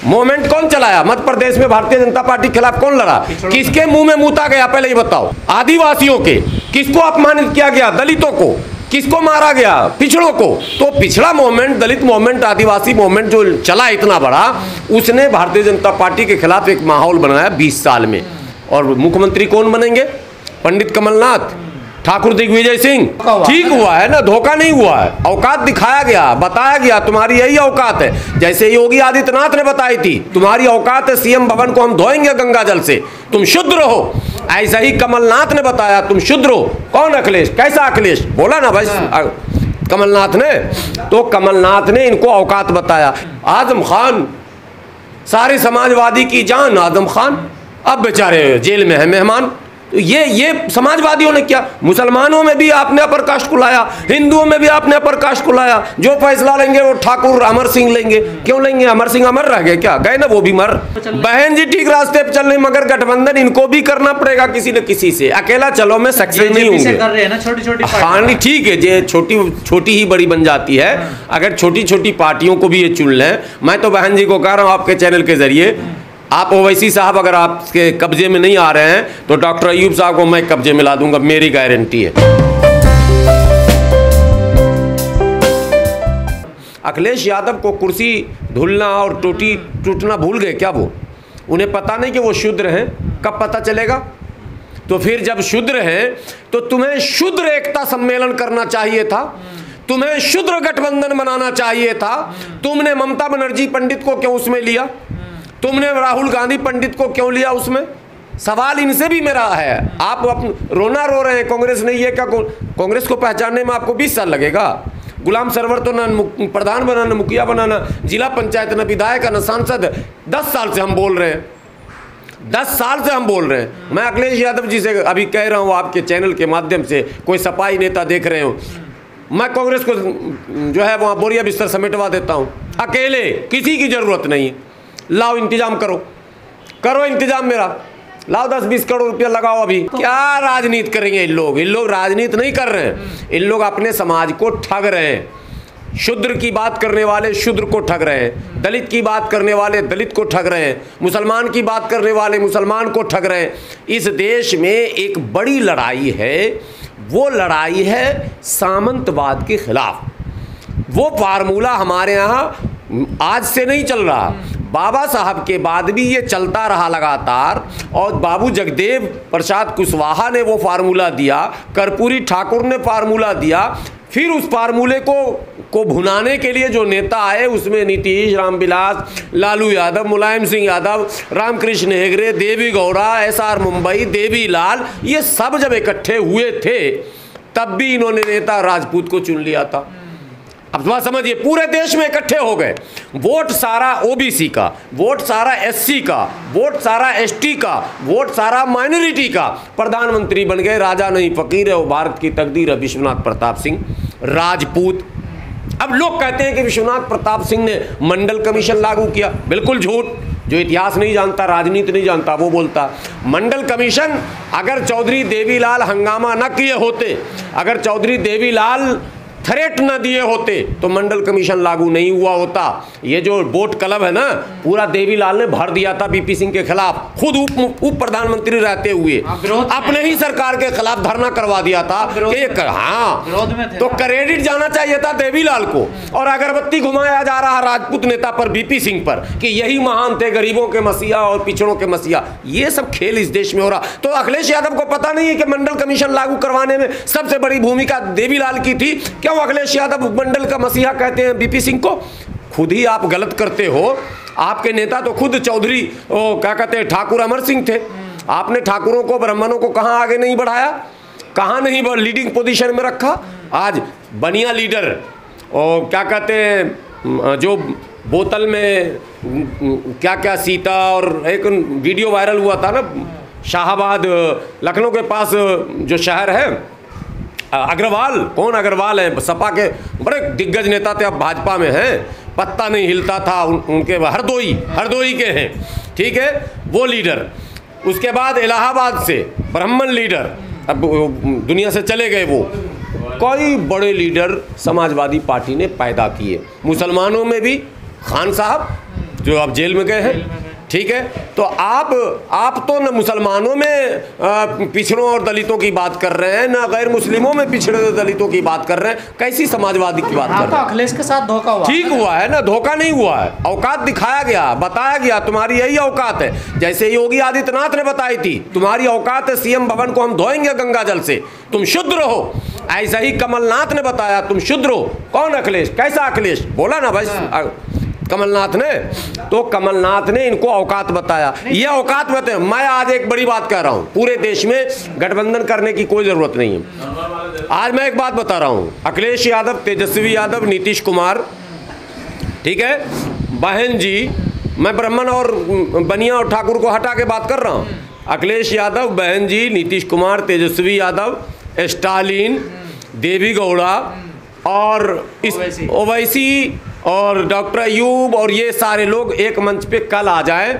Movement कौन चलाया? मध्य प्रदेश में भारतीय जनता पार्टी के खिलाफ कौन लड़ा? किसके मुंह में मूता गया? पहले ये बताओ। आदिवासियों के किसको अपमानित किया गया? दलितों को किसको मारा गया? पिछड़ों को। तो पिछड़ा मूवमेंट, दलित मूवमेंट, आदिवासी मूवमेंट जो चला इतना बड़ा, उसने भारतीय जनता पार्टी के खिलाफ एक माहौल बनाया 20 साल में। और मुख्यमंत्री कौन बनेंगे? पंडित कमलनाथ, ठाकुर दिग्विजय सिंह। ठीक हुआ है ना, धोखा नहीं हुआ है। औकात दिखाया गया, बताया गया तुम्हारी यही औकात है। जैसे योगी आदित्यनाथ ने बताई थी तुम्हारी औकात है सीएम भवन को हम धोएंगे गंगा जल से, तुम शुद्ध रहो। ऐसा ही कमलनाथ ने बताया तुम शुद्ध रहो। कौन? अखिलेश। कैसा अखिलेश? बोला ना भाई कमलनाथ ने। तो कमलनाथ ने इनको औकात बताया। आजम खान, सारे समाजवादी की जान आजम खान, अब बेचारे जेल में है मेहमान। ये समाजवादियों ने क्या? मुसलमानों में भी आपने अपर कास्ट को लाया, हिंदुओं में भी आपने अपर कास्ट को लाया। जो फैसला लेंगे वो ठाकुर अमर सिंह लेंगे। क्यों लेंगे? अमर सिंह अमर रह गए क्या? गए ना वो भी मर। बहन जी ठीक रास्ते पे चल रहे, मगर गठबंधन इनको भी करना पड़ेगा किसी न किसी से। अकेला चलो में सक्सेस नहीं होंगे। कर रहे हैं ना छोटी-छोटी। हाँ ठीक है, ये छोटी ही बड़ी बन जाती है अगर छोटी छोटी पार्टियों को भी ये चुन लें। मैं तो बहन जी को कह रहा हूँ आपके चैनल के जरिए, आप ओवैसी साहब अगर आपके कब्जे में नहीं आ रहे हैं तो डॉक्टर अयूब साहब को मैं कब्जे में ला दूंगा, मेरी गारंटी है। अखिलेश यादव को कुर्सी धुलना और टूटी टूटना भूल गए क्या? वो उन्हें पता नहीं कि वो शूद्र हैं? कब पता चलेगा? तो फिर जब शूद्र हैं तो तुम्हें शूद्र एकता सम्मेलन करना चाहिए था, तुम्हें शूद्र गठबंधन बनाना चाहिए था। तुमने ममता बनर्जी पंडित को क्यों उसमें लिया? तुमने राहुल गांधी पंडित को क्यों लिया उसमें? सवाल इनसे भी मेरा है। आप रोना रो रहे हैं कांग्रेस नहीं है क्या? कांग्रेस को पहचानने में आपको 20 साल लगेगा। गुलाम सरवर तो न प्रधान बना, न मुखिया बना, न जिला पंचायत, न विधायक, न सांसद। 10 साल से हम बोल रहे हैं, 10 साल से हम बोल रहे हैं। मैं अखिलेश यादव जी से अभी कह रहा हूँ आपके चैनल के माध्यम से, कोई सपाई नेता देख रहे हो, मैं कांग्रेस को जो है वहाँ बोरिया बिस्तर समेटवा देता हूँ अकेले, किसी की जरूरत नहीं है। लाओ इंतजाम करो इंतजाम मेरा, लाओ 10-20 करोड़ रुपया लगाओ। अभी क्या राजनीति करेंगे इन लोग राजनीति नहीं कर रहे हैं, इन लोग अपने समाज को ठग रहे हैं। शूद्र की बात करने वाले शूद्र को ठग रहे हैं, दलित की बात करने वाले दलित को ठग रहे हैं, मुसलमान की बात करने वाले मुसलमान को ठग रहे हैं। इस देश में एक बड़ी लड़ाई है, वो लड़ाई है सामंतवाद के खिलाफ। वो फार्मूला हमारे यहाँ आज से नहीं चल रहा, बाबा साहब के बाद भी ये चलता रहा लगातार। और बाबू जगदेव प्रसाद कुशवाहा ने वो फार्मूला दिया, कर्पूरी ठाकुर ने फार्मूला दिया। फिर उस फार्मूले को भुनाने के लिए जो नेता आए उसमें नीतीश, रामविलास, लालू यादव, मुलायम सिंह यादव, रामकृष्ण हेगड़े, देवी गौड़ा, SR मुंबई, देवी लाल, ये सब जब इकट्ठे हुए थे तब भी इन्होंने नेता राजपूत को चुन लिया था। अब बात समझिए, पूरे देश में इकट्ठे हो गए, वोट सारा OBC का, वोट सारा SC का, वोट सारा ST का, वोट सारा माइनॉरिटी का। प्रधानमंत्री बन गए, राजा नहीं फकीर है, वो भारत की तकदीर है, विश्वनाथ प्रताप सिंह राजपूत। अब लोग कहते हैं कि विश्वनाथ प्रताप सिंह ने मंडल कमीशन लागू किया, बिल्कुल झूठ। जो इतिहास नहीं जानता, राजनीति नहीं जानता, वो बोलता मंडल कमीशन, अगर चौधरी देवीलाल हंगामा न किए होते, अगर चौधरी देवीलाल थ्रेट न दिए होते तो मंडल कमीशन लागू नहीं हुआ होता। ये जो बोट क्लब है ना, पूरा देवीलाल ने भर दिया था BP सिंह के खिलाफ, खुद उप प्रधानमंत्री रहते हुए अपने ही सरकार के खिलाफ धरना करवा दिया था कि हाँ, तो क्रेडिट जाना चाहिए था देवीलाल को। और अगरबत्ती घुमाया जा रहा राजपूत नेता पर, BP सिंह पर, कि यही महान थे, गरीबों के मसीहा और पिछड़ों के मसीहा। ये सब खेल इस देश में हो रहा। तो अखिलेश यादव को पता नहीं है कि मंडल कमीशन लागू करवाने में सबसे बड़ी भूमिका देवीलाल की थी? क्यों अखिलेश यादव मंडल का मसीहा कहते हैं BP सिंह को? खुद ही आप गलत करते हो। आपके नेता तो खुद चौधरी क्या कहते हैं ठाकुर अमर सिंह थे। आपने ठाकुरों को, ब्राह्मणों को कहाँ आगे नहीं बढ़ाया, कहाँ नहीं लीडिंग पोजीशन में रखा। आज बनिया लीडर और क्या कहते हैं जो बोतल में क्या क्या सीता, और एक वीडियो वायरल हुआ था ना, शाहाबाद लखनऊ के पास जो शहर है, अग्रवाल, कौन अग्रवाल है, सपा के बड़े दिग्गज नेता थे, अब भाजपा में हैं, पत्ता नहीं हिलता था उनके, हरदोई के हैं, ठीक है, वो लीडर। उसके बाद इलाहाबाद से ब्राह्मण लीडर, अब दुनिया से चले गए वो। कई बड़े लीडर समाजवादी पार्टी ने पैदा किए। मुसलमानों में भी खान साहब, जो अब जेल में गए हैं, ठीक है। तो आप तो न मुसलमानों में पिछड़ों और दलितों की बात कर रहे हैं, न गैर मुस्लिमों में पिछड़े दलितों की बात कर रहे हैं। कैसी समाजवादी की बात कर रहे हैं? अखिलेश के साथ धोखा हुआ, ठीक हुआ है ना, धोखा नहीं हुआ है। औकात दिखाया गया, बताया गया तुम्हारी यही औकात है। जैसे योगी आदित्यनाथ ने बताई थी, तुम्हारी औकात है सीएम भवन को हम धोएंगे गंगा जल से, तुम शुद्र हो। ऐसा ही कमलनाथ ने बताया तुम शुद्र हो। कौन अखिलेश? कैसा अखिलेश? बोला ना भाई कमलनाथ ने, तो कमलनाथ ने इनको औकात बताया। ये औकात बताए। मैं आज एक बड़ी बात कह रहा हूं, पूरे देश में गठबंधन करने की कोई जरूरत नहीं है। आज मैं एक बात बता रहा हूं, अखिलेश यादव, तेजस्वी यादव, नीतीश कुमार, ठीक है, बहन जी, मैं ब्राह्मण और बनिया और ठाकुर को हटा के बात कर रहा हूं। अखिलेश यादव, बहन जी, नीतीश कुमार, तेजस्वी यादव, स्टालिन, देवी गौड़ा और ओवैसी और डॉक्टर अयूब और ये सारे लोग एक मंच पे कल आ जाएं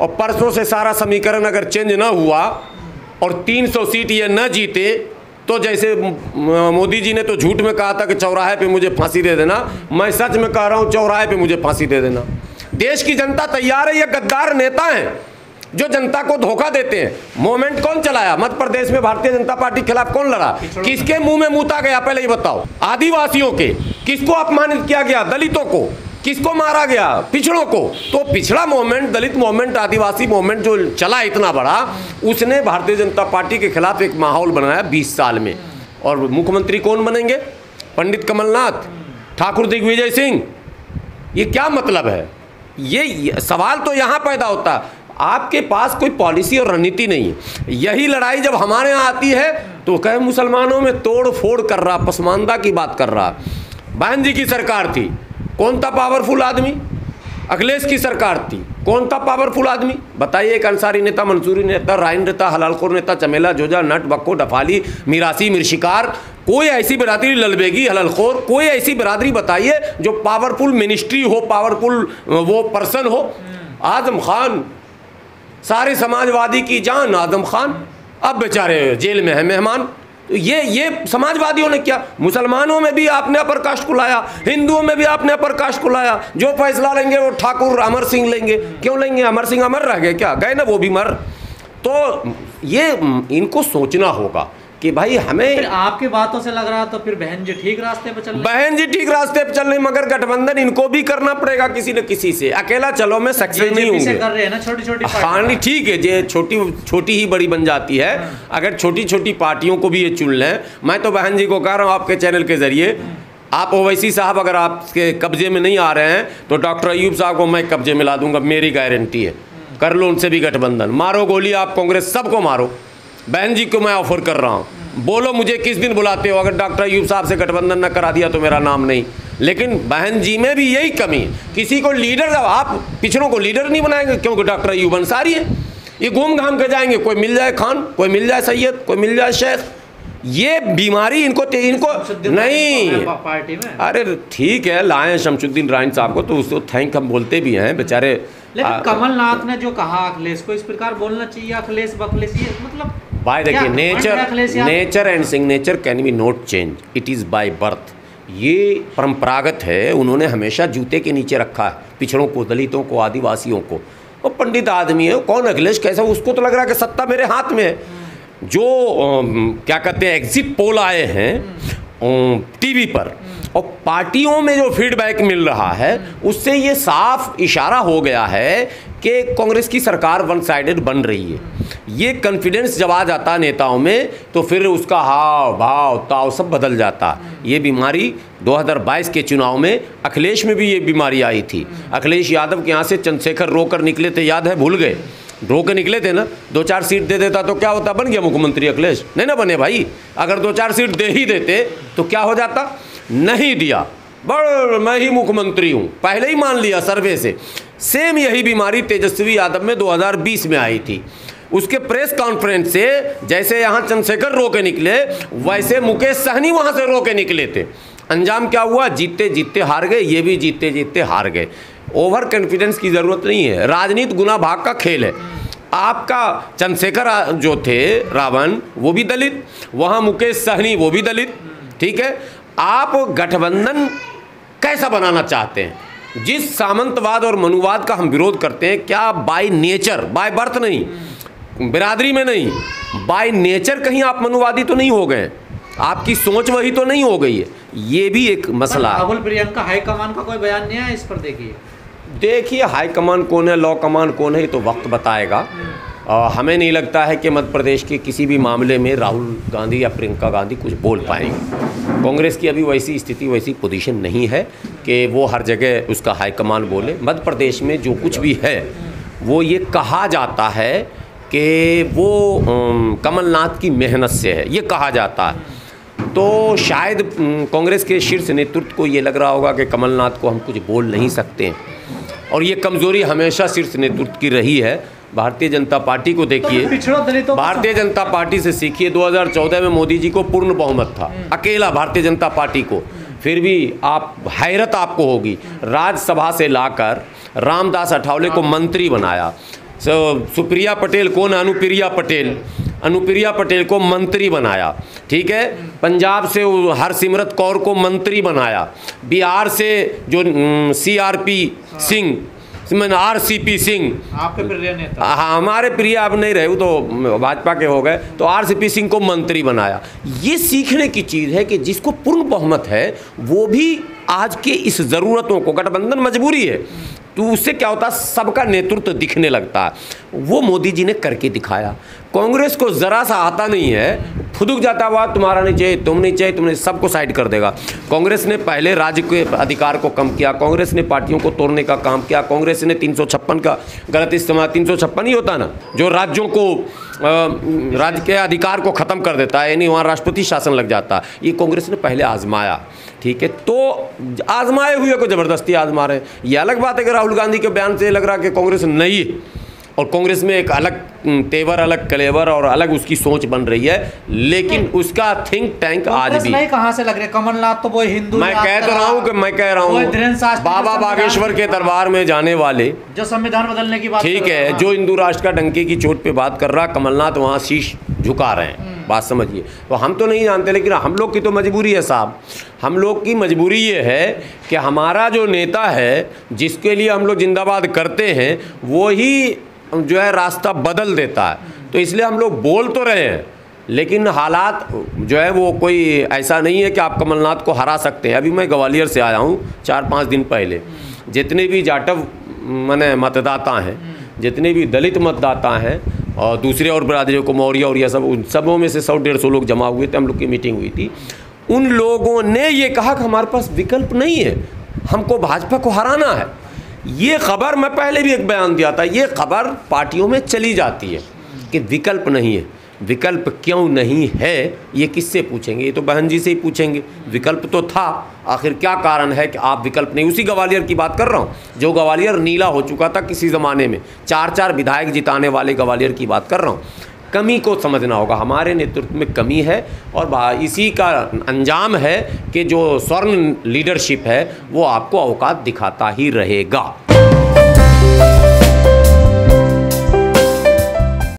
और परसों से सारा समीकरण अगर चेंज ना हुआ और 300 सीट ये न जीते, तो जैसे मोदी जी ने तो झूठ में कहा था कि चौराहे पे मुझे फांसी दे देना, मैं सच में कह रहा हूँ चौराहे पे मुझे फांसी दे देना। देश की जनता तैयार है। ये गद्दार नेता हैं जो जनता को धोखा देते हैं। मूवमेंट कौन चलाया मध्य प्रदेश में? भारतीय जनता पार्टी के खिलाफ कौन लड़ा? किसके मुंह में मूता गया? पहले ये बताओ। आदिवासियों के किसको अपमानित किया गया? दलितों को। किसको मारा गया? पिछड़ों को। तो पिछड़ा मूवमेंट, दलित मूवमेंट, आदिवासी मूवमेंट जो चला इतना बड़ा, उसने भारतीय जनता पार्टी के खिलाफ एक माहौल बनाया 20 साल में। और मुख्यमंत्री कौन बनेंगे? पंडित कमलनाथ, ठाकुर दिग्विजय सिंह। ये क्या मतलब है? ये सवाल तो यहाँ पैदा होता है। आपके पास कोई पॉलिसी और रणनीति नहीं है। यही लड़ाई जब हमारे यहाँ आती है तो कहे मुसलमानों में तोड़ फोड़ कर रहा, पसमानदा की बात कर रहा। बहन जी की सरकार थी, कौन था पावरफुल आदमी? अखिलेश की सरकार थी, कौन था पावरफुल आदमी? बताइए। एक अंसारी नेता, मंसूरी नेता, राइन नेता, हलालखोर नेता, चमेला, जोजा, नट, बक्को, डफाली, मिरासी, मिर्शिकार, कोई ऐसी बिरादरी, ललबेगी, हलालखोर, कोई ऐसी बिरादरी बताइए जो पावरफुल मिनिस्ट्री हो, पावरफुल वो पर्सन हो। आजम खान, सारे समाजवादी की जान आजम खान, अब बेचारे जेल में है मेहमान। तो ये समाजवादियों ने क्या? मुसलमानों में भी आपने अपर कास्ट को लाया, हिंदुओं में भी आपने अपर कास्ट को लाया। जो फैसला लेंगे वो ठाकुर अमर सिंह लेंगे। क्यों लेंगे? अमर सिंह अमर रह गए क्या? गए ना वो भी मर। तो ये इनको सोचना होगा कि भाई हमें। फिर आपकी बातों से लग रहा तो फिर बहन जी ठीक रास्ते पे चल रही। बहन जी ठीक रास्ते पे चल रही, मगर गठबंधन इनको भी करना पड़ेगा किसी न किसी से। अकेला चलो में सक्सेस नहीं होंगे। कर रहे हैं ना छोटी छोटी। हाँ नहीं, ठीक है, ये छोटी ही बड़ी बन जाती है अगर छोटी छोटी पार्टियों को भी ये चुन लें। मैं तो बहन जी को कह रहा हूँ आपके चैनल के जरिए, आप ओवैसी साहब अगर आपके कब्जे में नहीं आ रहे हैं तो डॉक्टर अयूब साहब को मैं कब्जे में ला दूंगा, मेरी गारंटी है। कर लो उनसे भी गठबंधन, मारो गोली आप कांग्रेस सबको मारो। बहन जी को मैं ऑफर कर रहा हूँ, बोलो मुझे किस दिन बुलाते हो। अगर डॉक्टर अयूब साहब से गठबंधन न करा दिया तो मेरा नाम नहीं। लेकिन बहन जी में भी यही कमी है, किसी को लीडर, आप पिछड़ों को लीडर नहीं बनाएंगे क्योंकि डॉक्टर अयूब अंसारी है। ये घूम घाम के जाएंगे, कोई मिल जाए खान, कोई मिल जाए सैयद, कोई मिल जाए शेख। ये बीमारी इनको नहीं पार्टी में। अरे ठीक है, लाए शमशुद्दीन राइन साहब को तो उसको थैंक हम बोलते भी हैं बेचारे। लेकिन कमलनाथ ने जो कहा अखिलेश को इस प्रकार बोलना चाहिए, अखिलेश बखलेश, ये मतलब भाई देखिए, nature and signature can be not change, it is by birth. ये परंपरागत है, उन्होंने हमेशा जूते के नीचे रखा है पिछड़ों को, दलितों को, आदिवासियों को। वो पंडित आदमी है, कौन अखिलेश कैसा? उसको तो लग रहा है कि सत्ता मेरे हाथ में है। जो क्या कहते हैं एग्जिट पोल आए हैं टीवी पर और पार्टियों में जो फीडबैक मिल रहा है, उससे ये साफ इशारा हो गया है कि कांग्रेस की सरकार वन साइडेड बन रही है। ये कॉन्फिडेंस जब आ जाता है नेताओं में तो फिर उसका हाव भाव ताव सब बदल जाता। ये बीमारी 2022 के चुनाव में अखिलेश में भी ये बीमारी आई थी। अखिलेश यादव के यहाँ से चंद्रशेखर रोकर निकले थे, याद है? भूल गए? रो के निकले थे ना। 2-4 सीट दे देता तो क्या होता? बन गया मुख्यमंत्री अखिलेश। नहीं ना बने भाई। अगर 2-4 सीट दे ही देते तो क्या हो जाता? नहीं दिया, बड़ मैं ही मुख्यमंत्री हूँ, पहले ही मान लिया सर्वे से। सेम यही बीमारी तेजस्वी यादव में 2020 में आई थी। उसके प्रेस कॉन्फ्रेंस से जैसे यहाँ चंद्रशेखर रो के निकले, वैसे मुकेश सहनी वहाँ से रो के निकले थे। अंजाम क्या हुआ? जीतते जीतते हार गए, ये भी जीतते जीतते हार गए। ओवर कॉन्फिडेंस की ज़रूरत नहीं है, राजनीति गुना भाग का खेल है। आपका चंद्रशेखर जो थे रावण, वो भी दलित, वहाँ मुकेश सहनी वो भी दलित, ठीक है। आप गठबंधन कैसा बनाना चाहते हैं? जिस सामंतवाद और मनुवाद का हम विरोध करते हैं, क्या बाय नेचर, बाय बर्थ नहीं, बिरादरी में नहीं, बाय नेचर कहीं आप मनुवादी तो नहीं हो गए? आपकी सोच वही तो नहीं हो गई है? ये भी एक मसला है। राहुल प्रियंका हाईकमान का कोई बयान नहीं है इस पर? देखिए हाईकमान कौन है, लॉ कमान कौन है, तो वक्त बताएगा। हमें नहीं लगता है कि मध्य प्रदेश के किसी भी मामले में राहुल गांधी या प्रियंका गांधी कुछ बोल पाएंगे। कांग्रेस की अभी वैसी स्थिति, वैसी पोजीशन नहीं है कि वो हर जगह उसका हाईकमान बोले। मध्य प्रदेश में जो कुछ भी है वो ये कहा जाता है कि वो कमलनाथ की मेहनत से है, ये कहा जाता है। तो शायद कांग्रेस के शीर्ष नेतृत्व को ये लग रहा होगा कि कमलनाथ को हम कुछ बोल नहीं सकते हैं, और ये कमज़ोरी हमेशा शीर्ष नेतृत्व की रही है। भारतीय जनता पार्टी को देखिए, तो भारतीय जनता पार्टी से सीखिए। 2014 में मोदी जी को पूर्ण बहुमत था, अकेला भारतीय जनता पार्टी को, फिर भी आप हैरत आपको होगी, राज्यसभा से लाकर रामदास अठावले को मंत्री बनाया, सुप्रिया पटेल को न अनुप्रिया पटेल को मंत्री बनाया, ठीक है। पंजाब से हरसिमरत कौर को मंत्री बनाया, बिहार से जो CRP सिंह, RCP सिंह, आपके प्रिय नेता, हाँ हमारे प्रिय अब नहीं रहे, वो तो भाजपा के हो गए, तो RCP सिंह को मंत्री बनाया। ये सीखने की चीज़ है कि जिसको पूर्ण बहुमत है वो भी आज के इस ज़रूरतों को, गठबंधन मजबूरी है तो उससे क्या होता है, सबका नेतृत्व दिखने लगता है। वो मोदी जी ने करके दिखाया। कांग्रेस को ज़रा सा आता नहीं है, फुदुक जाता हुआ तुम्हारा नहीं चाहिए, तुम नहीं चाहिए, तुमने सबको साइड कर देगा। कांग्रेस ने पहले राज्य के अधिकार को कम किया, कांग्रेस ने पार्टियों को तोड़ने का काम किया, कांग्रेस ने 356 का गलत इस्तेमाल, 356 ही होता ना जो राज्यों को, राज्य के अधिकार को ख़त्म कर देता है, यानी वहाँ राष्ट्रपति शासन लग जाता है। ये कांग्रेस ने पहले आजमाया, ठीक है। तो आजमाए हुए को ज़बरदस्ती आजमा रहे हैं। ये अलग बात है कि राहुल गांधी के बयान से लग रहा है कि कांग्रेस नहीं है, और कांग्रेस में एक अलग तेवर, अलग कलेवर और अलग उसकी सोच बन रही है, लेकिन उसका थिंक टैंक आज भी नहीं। कहाँ से लग रहा है? कमलनाथ तो वो हिंदू, मैं कह रहा हूँ बाबा बागेश्वर के दरबार में जाने वाले, जो संविधान बदलने की बात, ठीक है, जो हिंदू राष्ट्र का डंके की चोट पे बात कर रहा, कमलनाथ वहाँ शीश झुका रहे हैं, बात समझिए। तो हम तो नहीं जानते, लेकिन हम लोग की तो मजबूरी है साहब। हम लोग की मजबूरी ये है कि हमारा जो नेता है, जिसके लिए हम लोग जिंदाबाद करते हैं, वो ही जो है रास्ता बदल देता है। तो इसलिए हम लोग बोल तो रहे हैं, लेकिन हालात जो है वो कोई ऐसा नहीं है कि आप कमलनाथ को हरा सकते हैं। अभी मैं ग्वालियर से आया हूँ 4-5 दिन पहले। जितने भी जाटव माने मतदाता हैं, जितने भी दलित मतदाता हैं और दूसरे और बिरादरियों को, मौर्य और यह सब, उन सबों में से 100-150 लोग जमा हुए थे, हम लोग की मीटिंग हुई थी। उन लोगों ने ये कहा कि हमारे पास विकल्प नहीं है, हमको भाजपा को हराना है। ये खबर, मैं पहले भी एक बयान दिया था, ये खबर पार्टियों में चली जाती है कि विकल्प नहीं है। विकल्प क्यों नहीं है ये किससे पूछेंगे? ये तो बहन जी से ही पूछेंगे। विकल्प तो था, आखिर क्या कारण है कि आप विकल्प नहीं? उसी ग्वालियर की बात कर रहा हूँ जो ग्वालियर नीला हो चुका था किसी ज़माने में, 4-4 विधायक जिताने वाले ग्वालियर की बात कर रहा हूँ। कमी को समझना होगा, हमारे नेतृत्व में कमी है, और इसी का अंजाम है कि जो स्वर्ण लीडरशिप है वो आपको औकात दिखाता ही रहेगा।